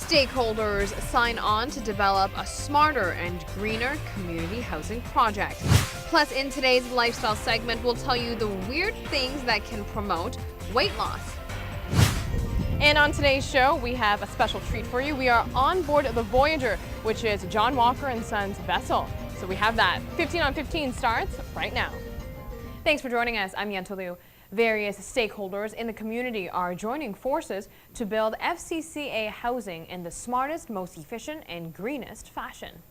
Stakeholders sign on to develop a smarter and greener community housing project. Plus, in today's lifestyle segment, we'll tell you the weird things that can promote weight loss. And on today's show, we have a special treat for you. We are on board the Voyager, which is John Walker and Sons vessel. So we have that. 15 on 15 starts right now. Thanks for joining us. I'm Yentelu Liu. Various stakeholders in the community are joining forces to build FCCA housing in the smartest, most efficient, and greenest fashion.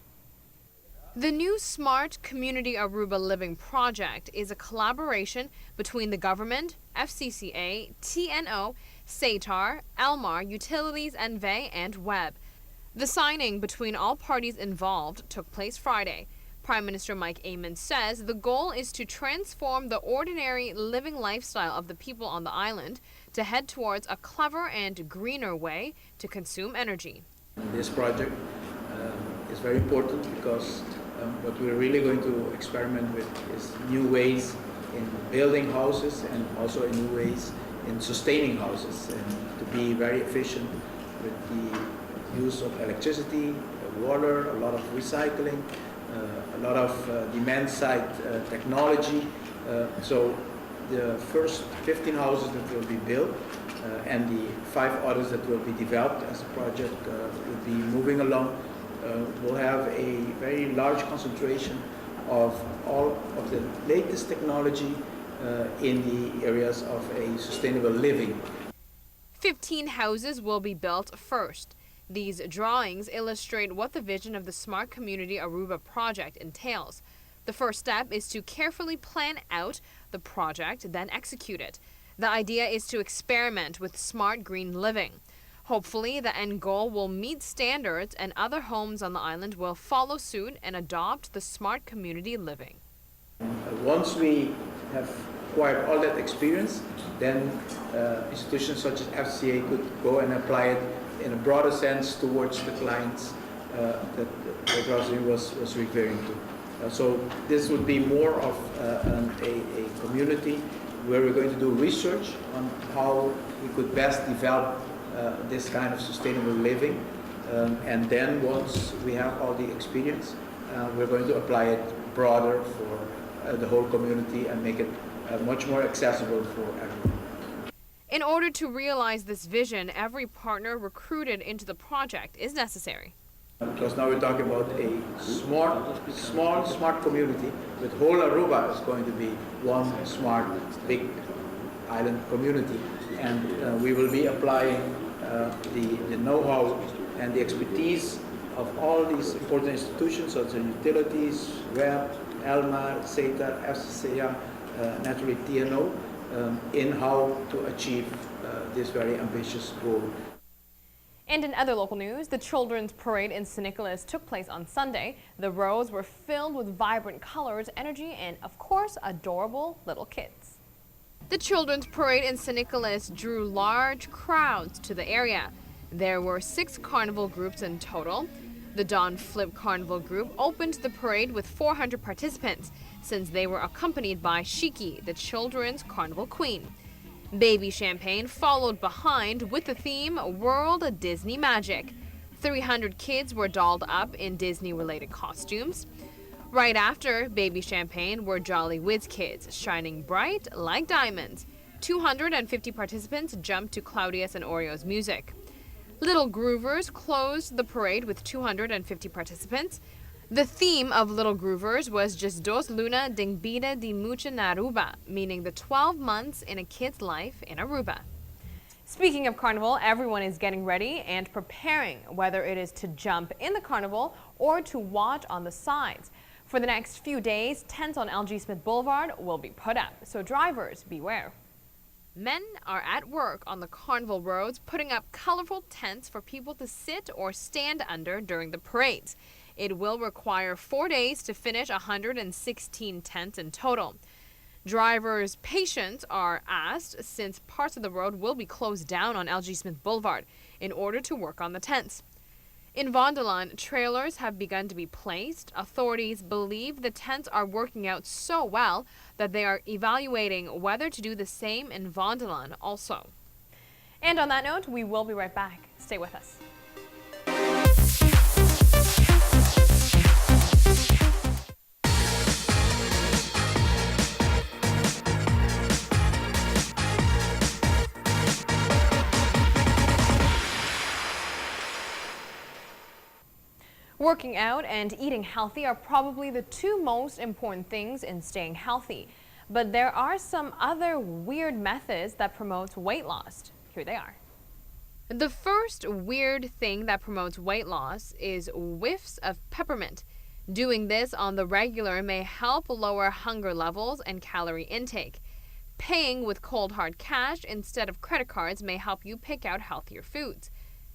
The new Smart Community Aruba Living project is a collaboration between the government, FCCA, TNO, SATAR, Elmar, Utilities, Envey, and Webb. The signing between all parties involved took place Friday. Prime Minister Mike Amon says the goal is to transform the ordinary living lifestyle of the people on the island to head towards a clever and greener way to consume energy. This project is very important because what we're really going to experiment with is new ways in building houses and also in new ways in sustaining houses, and to be very efficient with the use of electricity, water, a lot of recycling, a lot of demand-side technology. So the first 15 houses that will be built and the 5 others that will be developed as the project will be moving along will have a very large concentration of all of the latest technology in the areas of a sustainable living. 15 houses will be built first. These drawings illustrate what the vision of the Smart Community Aruba project entails. The first step is to carefully plan out the project, then execute it. The idea is to experiment with smart green living. Hopefully, the end goal will meet standards and other homes on the island will follow suit and adopt the smart community living. Once we have acquired all that experience, then institutions such as FCA could go and apply it in a broader sense towards the clients that Rosalind was referring to. So this would be more of a community where we're going to do research on how we could best develop this kind of sustainable living. And then once we have all the experience, we're going to apply it broader for the whole community and make it much more accessible for everyone. In order to realize this vision, every partner recruited into the project is necessary. Because now we're talking about a smart community, with whole Aruba is going to be one smart, big island community. And we will be applying the know-how and the expertise of all these important institutions, such as utilities, Webb, Elmar, SATA, FCCA, naturally TNO, in how to achieve this very ambitious goal. And in other local news, the Children's Parade in St. Nicholas took place on Sunday. The roads were filled with vibrant colors, energy, and of course, adorable little kids. The Children's Parade in St. Nicholas drew large crowds to the area. There were 6 carnival groups in total. The Don Flip Carnival Group opened the parade with 400 participants, since they were accompanied by Shiki, the children's carnival queen. Baby Champagne followed behind with the theme World Disney Magic. 300 kids were dolled up in Disney-related costumes. Right after Baby Champagne were Jolly Whiz Kids, shining bright like diamonds. 250 participants jumped to Claudius and Oreo's music. Little Groovers closed the parade with 250 participants. The theme of Little Groovers was Just Dos Luna Ding Vida di Mucha na Aruba, meaning the 12 months in a kid's life in Aruba. Speaking of carnival, everyone is getting ready and preparing, whether it is to jump in the carnival or to watch on the sides. For the next few days, tents on LG Smith Boulevard will be put up, so drivers beware. Men are at work on the carnival roads putting up colorful tents for people to sit or stand under during the parades. It will require 4 days to finish 116 tents in total. Drivers' patience are asked since parts of the road will be closed down on LG Smith Boulevard in order to work on the tents. In Vondelon, trailers have begun to be placed. Authorities believe the tents are working out so well that they are evaluating whether to do the same in Vondelon also. And on that note, we will be right back. Stay with us. Working out and eating healthy are probably the two most important things in staying healthy. But there are some other weird methods that promote weight loss. Here they are. The first weird thing that promotes weight loss is whiffs of peppermint. Doing this on the regular may help lower hunger levels and calorie intake. Paying with cold hard cash instead of credit cards may help you pick out healthier foods.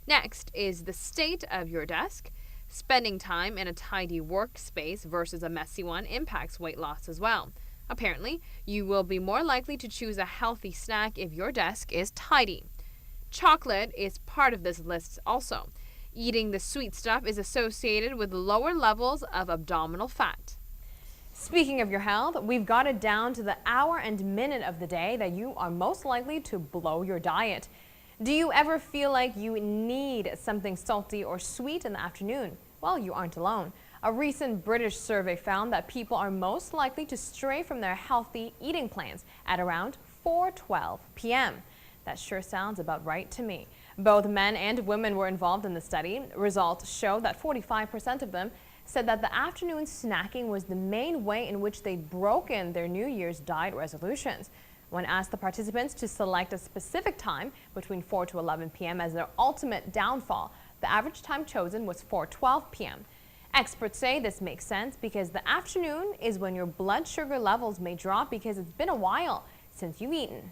Next is the state of your desk. Spending time in a tidy workspace versus a messy one impacts weight loss as well. Apparently, you will be more likely to choose a healthy snack if your desk is tidy. Chocolate is part of this list also. Eating the sweet stuff is associated with lower levels of abdominal fat. Speaking of your health, we've got it down to the hour and minute of the day that you are most likely to blow your diet. Do you ever feel like you need something salty or sweet in the afternoon? Well, you aren't alone. A recent British survey found that people are most likely to stray from their healthy eating plans at around 4:12 p.m. That sure sounds about right to me. Both men and women were involved in the study. Results show that 45% of them said that the afternoon snacking was the main way in which they'd broken their New Year's diet resolutions. When asked the participants to select a specific time between 4 to 11 p.m. as their ultimate downfall, the average time chosen was 4:12 p.m. Experts say this makes sense because the afternoon is when your blood sugar levels may drop because it's been a while since you've eaten.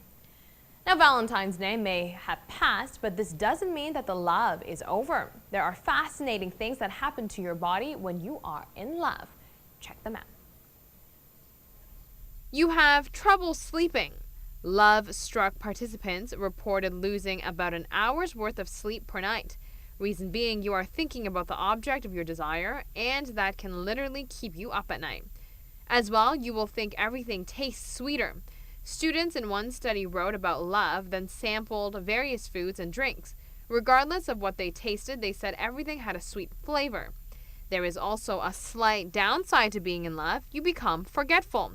Now, Valentine's Day may have passed, but this doesn't mean that the love is over. There are fascinating things that happen to your body when you are in love. Check them out. You have trouble sleeping. Love-struck participants reported losing about an hour's worth of sleep per night. Reason being, you are thinking about the object of your desire, and that can literally keep you up at night. As well, you will think everything tastes sweeter. Students in one study wrote about love, then sampled various foods and drinks. Regardless of what they tasted, they said everything had a sweet flavor. There is also a slight downside to being in love. You become forgetful.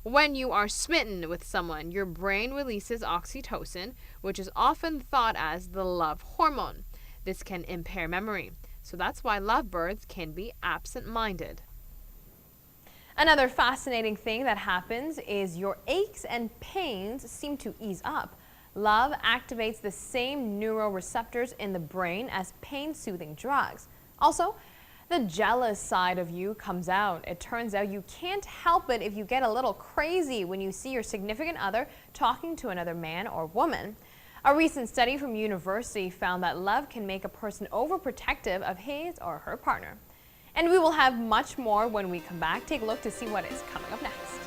When you are smitten with someone, your brain releases oxytocin, which is often thought as the love hormone. This can impair memory. So that's why lovebirds can be absent-minded. Another fascinating thing that happens is your aches and pains seem to ease up. Love activates the same neuroreceptors in the brain as pain-soothing drugs. Also, the jealous side of you comes out. It turns out you can't help it if you get a little crazy when you see your significant other talking to another man or woman. A recent study from university found that love can make a person overprotective of his or her partner. And we will have much more when we come back. Take a look to see what is coming up next.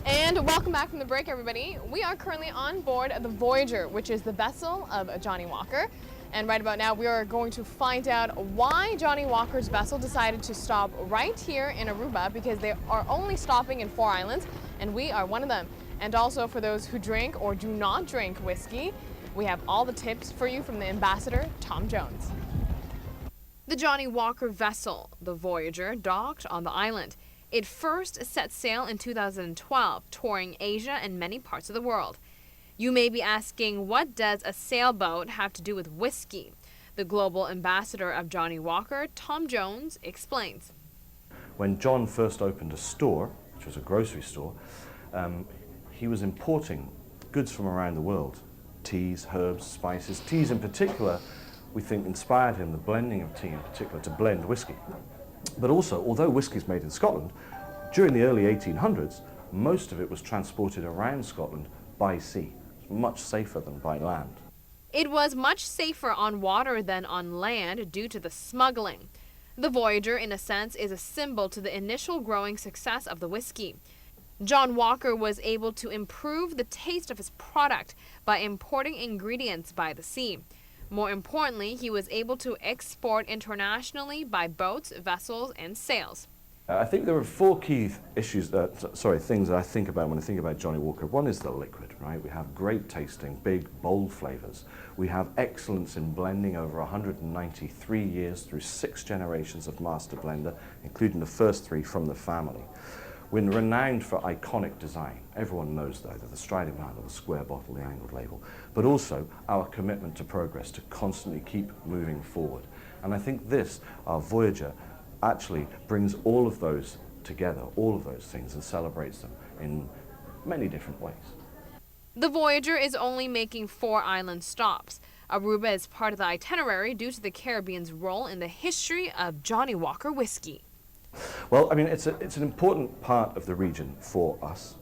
And welcome back from the break, everybody. We are currently on board the Voyager, which is the vessel of Johnnie Walker. And right about now, we are going to find out why Johnnie Walker's vessel decided to stop right here in Aruba, because they are only stopping in 4 islands, and we are one of them. And also for those who drink or do not drink whiskey, we have all the tips for you from the ambassador, Tom Jones. The Johnnie Walker vessel, the Voyager, docked on the island. It first set sail in 2012, touring Asia and many parts of the world. You may be asking, what does a sailboat have to do with whiskey? The global ambassador of Johnnie Walker, Tom Jones, explains. When John first opened a store, which was a grocery store, he was importing goods from around the world. Teas, herbs, spices. Teas in particular, we think inspired him, the blending of tea in particular, to blend whiskey. But also, although whiskey is made in Scotland, during the early 1800s, most of it was transported around Scotland by sea. It's much safer than by land. It was much safer on water than on land due to the smuggling. The Voyager, in a sense, is a symbol to the initial growing success of the whiskey. John Walker was able to improve the taste of his product by importing ingredients by the sea. More importantly, he was able to export internationally by boats, vessels, and sails. I think there are 4 key things that I think about when I think about Johnnie Walker. One is the liquid, right? We have great tasting, big, bold flavors. We have excellence in blending over 193 years through 6 generations of master blender, including the first 3 from the family. We're renowned for iconic design. Everyone knows that, the striding handle, the square bottle, the angled label, but also our commitment to progress, to constantly keep moving forward. And I think this, our Voyager, actually brings all of those together, all of those things, and celebrates them in many different ways. The Voyager is only making 4 island stops. Aruba is part of the itinerary due to the Caribbean's role in the history of Johnnie Walker whiskey. Well, I mean, it's an important part of the region for us.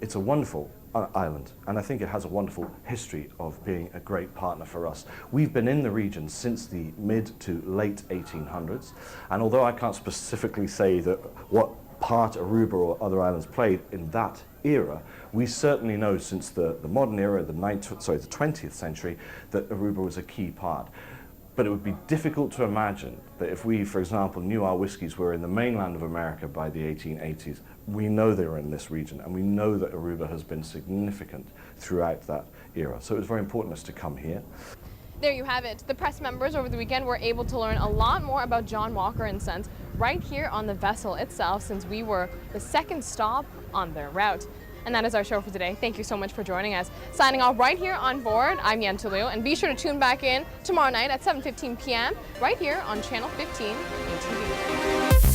It's a wonderful island, and I think it has a wonderful history of being a great partner for us. We've been in the region since the mid to late 1800s, and although I can't specifically say that what part Aruba or other islands played in that era, we certainly know since the modern era, the 20th century, that Aruba was a key part. But it would be difficult to imagine that if we, for example, knew our whiskies were in the mainland of America by the 1880s, we know they were in this region, and we know that Aruba has been significant throughout that era. So it was very important to us to come here. There you have it. The press members over the weekend were able to learn a lot more about John Walker and Sons right here on the vessel itself, since we were the second stop on their route. And that is our show for today. Thank you so much for joining us. Signing off right here on board, I'm Yan Touliu, and be sure to tune back in tomorrow night at 7:15 p.m. right here on Channel 15 ATV.